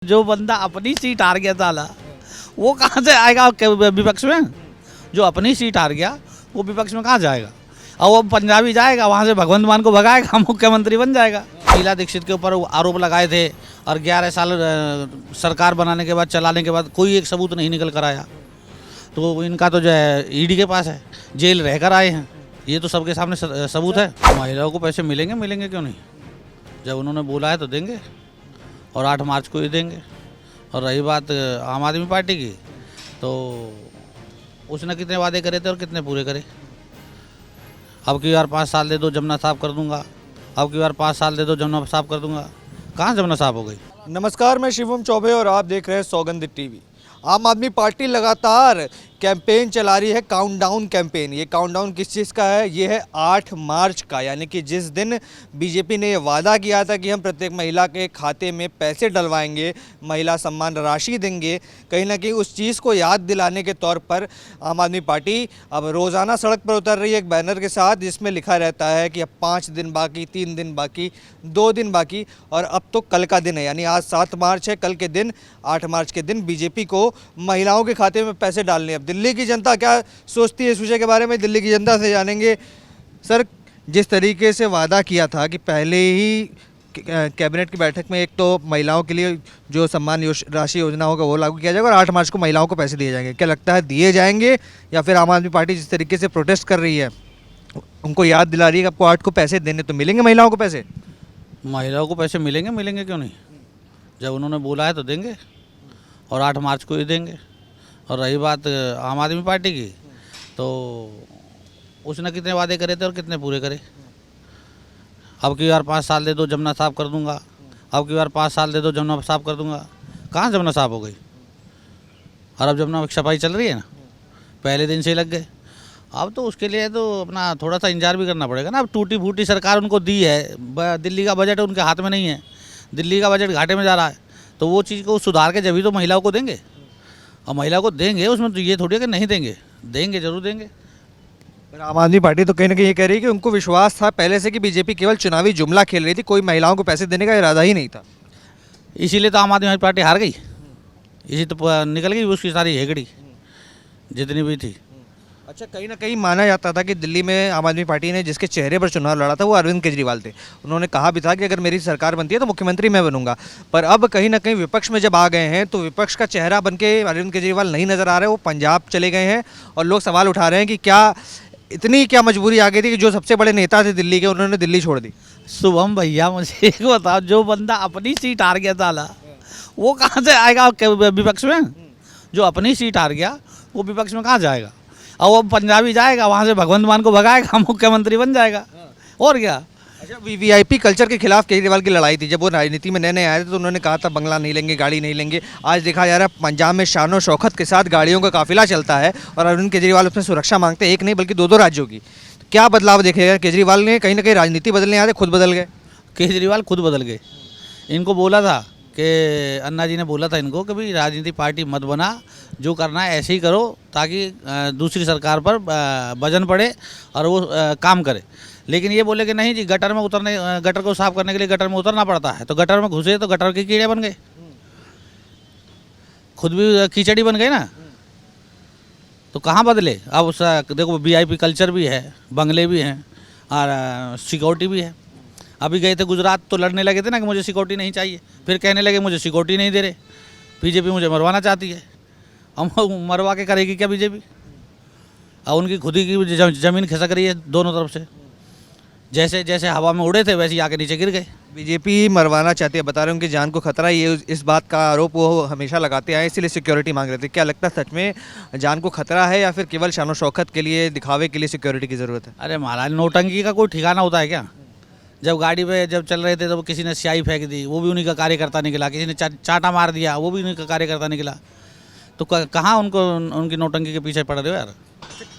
जो बंदा अपनी सीट हार गया था वो कहाँ से आएगा विपक्ष में। जो अपनी सीट हार गया वो विपक्ष में कहाँ जाएगा। और वो पंजाबी जाएगा वहाँ से भगवंत मान को भगाएगा, मुख्यमंत्री बन जाएगा। शीला दीक्षित के ऊपर आरोप लगाए थे और 11 साल सरकार बनाने के बाद, चलाने के बाद कोई एक सबूत नहीं निकल कर आया। तो इनका तो जो है ईडी के पास है, जेल रहकर आए हैं, ये तो सबके सामने सबूत है। महिलाओं को पैसे मिलेंगे, मिलेंगे क्यों नहीं। जब उन्होंने बोला है तो देंगे और 8 मार्च को ही देंगे। और रही बात आम आदमी पार्टी की, तो उसने कितने वादे करे थे और कितने पूरे करे। अब की बार 5 साल दे दो, जमुना साफ कर दूंगा। अब की बार 5 साल दे दो, जमुना साफ कर दूंगा। कहाँ जमुना साफ हो गई। नमस्कार, मैं शिवम चौबे और आप देख रहे हैं सौगंध टीवी। आम आदमी पार्टी लगातार कैंपेन चला रही है, काउंटडाउन कैंपेन। ये काउंटडाउन किस चीज़ का है? ये है 8 मार्च का, यानी कि जिस दिन बीजेपी ने ये वादा किया था कि हम प्रत्येक महिला के खाते में पैसे डलवाएंगे, महिला सम्मान राशि देंगे। कहीं ना कहीं उस चीज़ को याद दिलाने के तौर पर आम आदमी पार्टी अब रोज़ाना सड़क पर उतर रही है एक बैनर के साथ, जिसमें लिखा रहता है कि अब 5 दिन बाकी, 3 दिन बाकी, 2 दिन बाकी और अब तो कल का दिन है। यानी आज 7 मार्च है, कल के दिन 8 मार्च के दिन बीजेपी को महिलाओं के खाते में पैसे डालने। अब दिल्ली की जनता क्या सोचती है इस विषय के बारे में, दिल्ली की जनता से जानेंगे। सर, जिस तरीके से वादा किया था कि पहले ही कैबिनेट की बैठक में एक तो महिलाओं के लिए जो सम्मान राशि योजना होगा वो लागू किया जाएगा और 8 मार्च को महिलाओं को पैसे दिए जाएंगे, क्या लगता है दिए जाएंगे या फिर आम आदमी पार्टी जिस तरीके से प्रोटेस्ट कर रही है उनको याद दिला रही है कि आपको 8 को पैसे देने तो मिलेंगे महिलाओं को पैसे? महिलाओं को पैसे मिलेंगे, मिलेंगे क्यों नहीं। जब उन्होंने बोला है तो देंगे और 8 मार्च को ही देंगे। और रही बात आम आदमी पार्टी की, तो उसने कितने वादे करे थे और कितने पूरे करे। अब की बार 5 साल दे दो, जमुना साफ कर दूंगा। अब की बार 5 साल दे दो, जमुना साफ कर दूंगा। कहाँ जमुना साफ हो गई। और अब जमुना की सफाई चल रही है ना, पहले दिन से ही लग गए। अब तो उसके लिए तो अपना थोड़ा सा इंतजार भी करना पड़ेगा ना। अब टूटी फूटी सरकार उनको दी है, दिल्ली का बजट उनके हाथ में नहीं है, दिल्ली का बजट घाटे में जा रहा है। तो वो चीज़ को सुधार के जब भी तो महिलाओं को देंगे। और महिलाओं को देंगे, उसमें तो ये थोड़ी है कि नहीं देंगे, देंगे जरूर देंगे। पर आम आदमी पार्टी तो कहीं ना कहीं ये कह रही है कि उनको विश्वास था पहले से कि बीजेपी केवल चुनावी जुमला खेल रही थी, कोई महिलाओं को पैसे देने का इरादा ही नहीं था। इसीलिए तो आम आदमी पार्टी हार गई, इसी तो निकल गई उसकी सारी हेगड़ी जितनी भी थी। अच्छा, कहीं ना कहीं माना जाता था कि दिल्ली में आम आदमी पार्टी ने जिसके चेहरे पर चुनाव लड़ा था वो अरविंद केजरीवाल थे। उन्होंने कहा भी था कि अगर मेरी सरकार बनती है तो मुख्यमंत्री मैं बनूंगा। पर अब कहीं ना कहीं विपक्ष में जब आ गए हैं तो विपक्ष का चेहरा बनके अरविंद केजरीवाल नहीं नज़र आ रहे। वो पंजाब चले गए हैं और लोग सवाल उठा रहे हैं कि क्या इतनी क्या मजबूरी आ गई थी कि जो सबसे बड़े नेता थे दिल्ली के, उन्होंने दिल्ली छोड़ दी। शुभम भैया, मुझे एक बताओ, जो बंदा अपनी सीट हार गया था वो कहाँ से आएगा विपक्ष में। जो अपनी सीट हार गया वो विपक्ष में कहाँ जाएगा। और वो पंजाबी जाएगा वहाँ से भगवंत मान को भगाएगा, मुख्यमंत्री बन जाएगा। और क्या। अच्छा, वीवीआईपी कल्चर के खिलाफ केजरीवाल की लड़ाई थी। जब वो राजनीति में नए नए आए थे तो उन्होंने कहा था बंगला नहीं लेंगे, गाड़ी नहीं लेंगे। आज देखा जा रहा है पंजाब में शान और शौकत के साथ गाड़ियों का काफिला चलता है और अरविंद केजरीवाल उसमें सुरक्षा मांगते हैं, एक नहीं बल्कि 2-2 राज्यों की। क्या बदलाव देखेगा केजरीवाल ने? कहीं ना कहीं राजनीति बदलने आए थे, खुद बदल गए। केजरीवाल खुद बदल गए। इनको बोला था कि अन्ना जी ने बोला था इनको कि भाई राजनीतिक पार्टी मत बना, जो करना है ऐसे ही करो ताकि दूसरी सरकार पर वजन पड़े और वो काम करे। लेकिन ये बोले कि नहीं जी, गटर में उतरने, गटर को साफ करने के लिए गटर में उतरना पड़ता है। तो गटर में घुसे तो गटर के कीड़े बन गए, खुद भी कीचड़ी बन गए ना। तो कहाँ बदले। अब उस देखो वीआईपी कल्चर भी है, बंगले भी हैं और सिक्योरिटी भी है। अभी गए थे गुजरात तो लड़ने लगे थे ना कि मुझे सिक्योरिटी नहीं चाहिए, फिर कहने लगे मुझे सिक्योरिटी नहीं दे रहे, बीजेपी मुझे मरवाना चाहती है। हम मरवा के करेगी क्या बीजेपी। और उनकी खुद ही की ज़मीन खिसक रही है दोनों तरफ से, जैसे जैसे हवा में उड़े थे वैसे ही आके नीचे गिर गए। बीजेपी मरवाना चाहती है, बता रहे हैं उनकी जान को खतरा है। ये इस बात का आरोप वो हमेशा लगाते आए, इसीलिए सिक्योरिटी मांग रहे थे। क्या लगता है सच में जान को खतरा है या फिर केवल शान शौकत के लिए, दिखावे के लिए सिक्योरिटी की ज़रूरत है? अरे महाराज, नोटंकी का कोई ठिकाना होता है क्या। जब गाड़ी पे जब चल रहे थे तो किसी ने स्याही फेंक दी, वो भी उन्हीं का कार्यकर्ता निकला। किसी ने चाटा मार दिया, वो भी उन्हीं का कार्यकर्ता निकला। तो कहाँ उनको उनकी नोटंकी के पीछे पड़ रहे हो यार।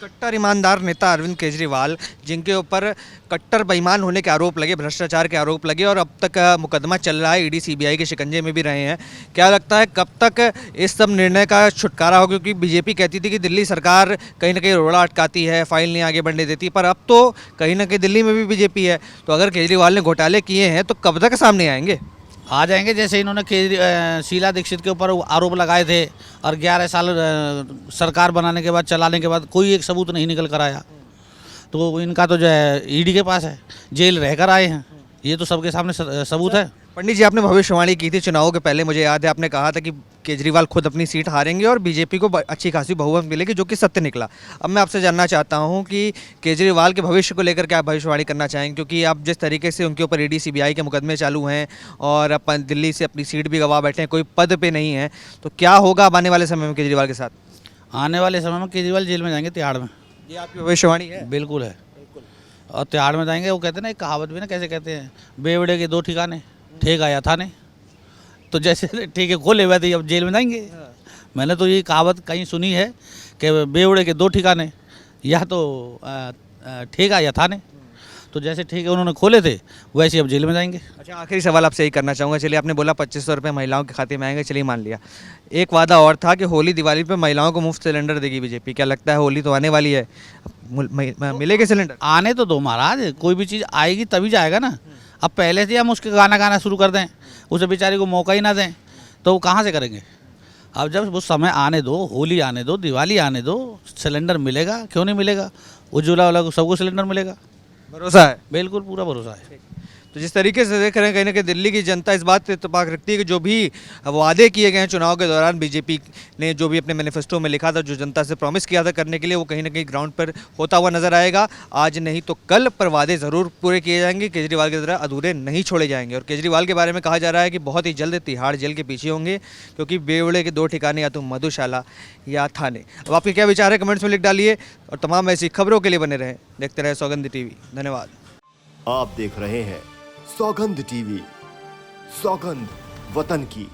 कट्टर ईमानदार नेता अरविंद केजरीवाल, जिनके ऊपर कट्टर बेईमान होने के आरोप लगे, भ्रष्टाचार के आरोप लगे और अब तक मुकदमा चल रहा है, ईडी सीबीआई के शिकंजे में भी रहे हैं। क्या लगता है कब तक इस सब निर्णय का छुटकारा होगा? क्योंकि बीजेपी कहती थी कि दिल्ली सरकार कहीं ना कहीं रोड़ा अटकाती है, फाइल नहीं आगे बढ़ने देती, पर अब तो कहीं ना कहीं दिल्ली में भी बीजेपी है। तो अगर केजरीवाल ने घोटाले किए हैं तो कब तक सामने आएंगे? आ जाएंगे। जैसे इन्होंने शीला दीक्षित के ऊपर आरोप लगाए थे और 11 साल सरकार बनाने के बाद, चलाने के बाद कोई एक सबूत नहीं निकल कर आया, तो इनका तो जो है ईडी के पास है, जेल रहकर आए हैं, ये तो सबके सामने सबूत है। पंडित जी, आपने भविष्यवाणी की थी चुनावों के पहले, मुझे याद है आपने कहा था कि केजरीवाल खुद अपनी सीट हारेंगे और बीजेपी को अच्छी खासी बहुमत मिलेगी, जो कि सत्य निकला। अब मैं आपसे जानना चाहता हूं कि केजरीवाल के भविष्य को लेकर क्या आप भविष्यवाणी करना चाहेंगे, क्योंकि आप जिस तरीके से उनके ऊपर ईडी सीबीआई के मुकदमे चालू हैं और अपन दिल्ली से अपनी सीट भी गंवा बैठे हैं, कोई पद पे नहीं है, तो क्या होगा अब आने वाले समय में केजरीवाल के साथ? आने वाले समय में केजरीवाल जेल में जाएंगे, तिहाड़ में। ये आपकी भविष्यवाणी है? बिल्कुल है। और तिहाड़ में जाएंगे। वो कहते हैं ना, एक कहावत भी ना, कैसे कहते हैं, बेवड़े के 2 ठिकाने, ठेका या थाने। तो जैसे ठेके खोले हुए थे, अब जेल में जाएंगे। मैंने तो ये कहावत कहीं सुनी है कि बेवड़े के 2 ठिकाने, या तो ठेका या थाने। तो जैसे ठेके उन्होंने खोले थे, वैसे अब जेल में जाएंगे। अच्छा, आखिरी सवाल आपसे यही करना चाहूँगा। चलिए, आपने बोला 2500 रुपये महिलाओं के खाते में आएंगे, चलिए मान लिया। एक वादा और था कि होली दिवाली पे महिलाओं को मुफ्त सिलेंडर देगी बीजेपी। क्या लगता है, होली तो आने वाली है, मिलेगा सिलेंडर? आने तो दो महाराज, कोई भी चीज़ आएगी तभी जाएगा ना। अब पहले से हम उसके गाना शुरू कर दें, उसे बेचारे को मौका ही ना दें, तो वो कहाँ से करेंगे। अब जब वो समय आने दो, होली आने दो, दिवाली आने दो, सिलेंडर मिलेगा, क्यों नहीं मिलेगा। उज्ज्वला वाला को सबको सिलेंडर मिलेगा, भरोसा है? बिल्कुल पूरा भरोसा है। तो जिस तरीके से देख रहे हैं, कहीं ना कहीं दिल्ली की जनता इस बात पे इत्तेफाक रखती है कि जो भी वादे किए गए हैं चुनाव के दौरान, बीजेपी ने जो भी अपने मैनिफेस्टो में लिखा था, जो जनता से प्रॉमिस किया था करने के लिए, वो कहीं ना कहीं ग्राउंड पर होता हुआ नजर आएगा। आज नहीं तो कल पर वादे ज़रूर पूरे किए जाएंगे, केजरीवाल की तरह अधूरे नहीं छोड़े जाएंगे। और केजरीवाल के बारे में कहा जा रहा है कि बहुत ही जल्द तिहाड़ जेल के पीछे होंगे, क्योंकि बेवड़े के 2 ठिकाने, या तो मधुशाला या थाने। अब आपके क्या विचार है, कमेंट्स में लिख डालिए, और तमाम ऐसी खबरों के लिए बने रहें, देखते रहे सौगंध टीवी। धन्यवाद। आप देख रहे हैं सौगंध टीवी, सौगंध वतन की।